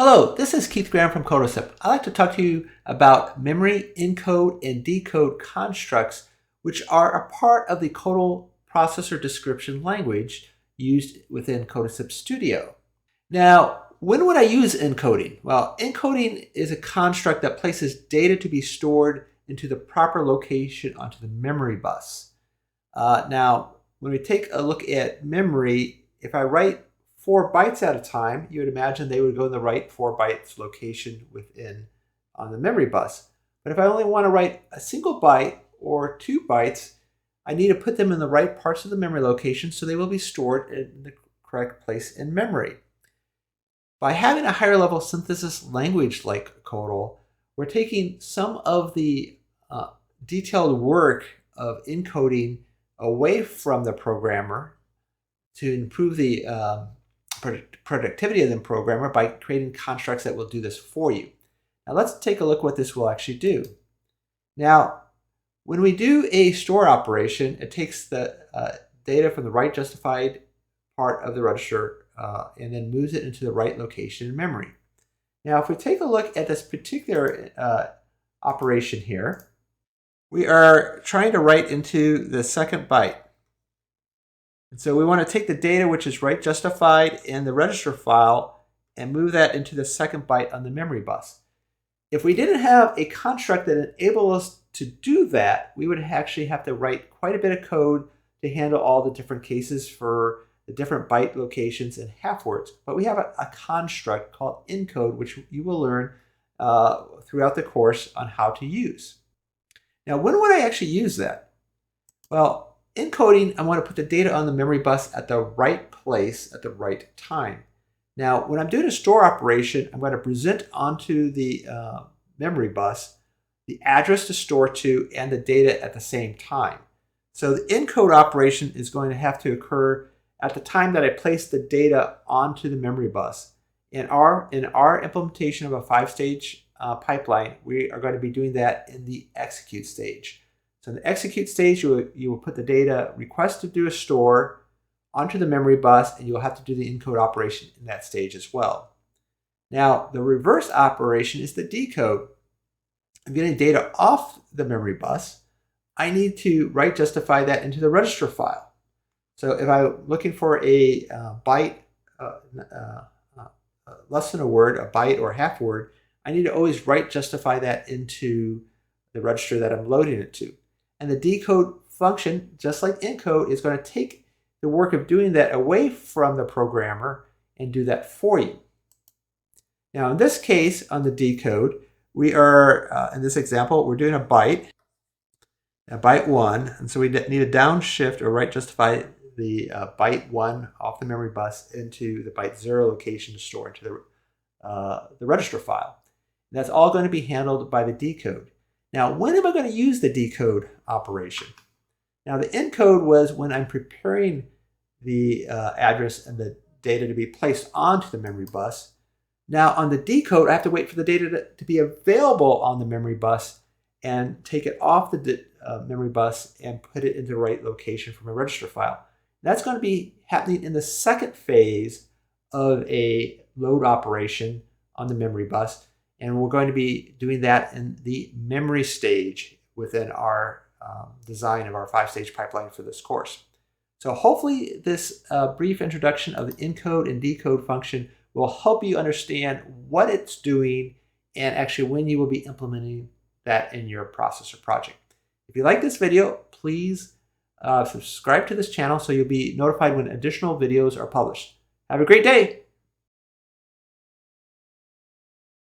Hello, this is Keith Graham from Codasip. I'd like to talk to you about memory encode and decode constructs, which are a part of the CodAL processor description language used within Codasip Studio. Now, when would I use encoding? Well, encoding is a construct that places data to be stored into the proper location onto the memory bus. Now, when we take a look at memory, if I write 4 bytes at a time, you would imagine they would go in the right 4 bytes location on the memory bus. But if I only want to write a single byte or 2 bytes, I need to put them in the right parts of the memory location so they will be stored in the correct place in memory. By having a higher level synthesis language like CodAL, we're taking some of the detailed work of encoding away from the programmer to improve the productivity of the programmer by creating constructs that will do this for you. Now let's take a look what this will actually do. Now, when we do a store operation, it takes the data from the write justified part of the register and then moves it into the right location in memory. Now, if we take a look at this particular operation here, we are trying to write into the second byte. And so we want to take the data which is write justified in the register file and move that into the second byte on the memory bus. If we didn't have a construct that enabled us to do that, we would actually have to write quite a bit of code to handle all the different cases for the different byte locations and half words. But we have a construct called encode, which you will learn throughout the course on how to use. Now, when would I actually use that? Well, encoding, I want to put the data on the memory bus at the right place at the right time. Now, when I'm doing a store operation, I'm going to present onto the memory bus the address to store to and the data at the same time. So the encode operation is going to have to occur at the time that I place the data onto the memory bus. In our implementation of a 5-stage pipeline, we are going to be doing that in the execute stage. So in the execute stage, you will put the data request to do a store onto the memory bus, and you'll have to do the encode operation in that stage as well. Now, the reverse operation is the decode. I'm getting data off the memory bus. I need to write justify that into the register file. So if I'm looking for a byte, less than a word, a byte or half word, I need to always write justify that into the register that I'm loading it to. And the decode function, just like encode, is going to take the work of doing that away from the programmer and do that for you. Now, in this case, on the decode, we are, in this example, we're doing a byte 1, and so we need to downshift or write justify the byte 1 off the memory bus into the byte 0 location to store into the register file. And that's all going to be handled by the decode. Now, when am I going to use the decode operation? Now, the encode was when I'm preparing the address and the data to be placed onto the memory bus. Now, on the decode, I have to wait for the data to be available on the memory bus and take it off the memory bus and put it into the right location from a register file. That's going to be happening in the second phase of a load operation on the memory bus. And we're going to be doing that in the memory stage within our design of our 5-stage pipeline for this course. So hopefully this brief introduction of the encode and decode function will help you understand what it's doing and actually when you will be implementing that in your processor project. If you like this video, please subscribe to this channel so you'll be notified when additional videos are published. Have a great day.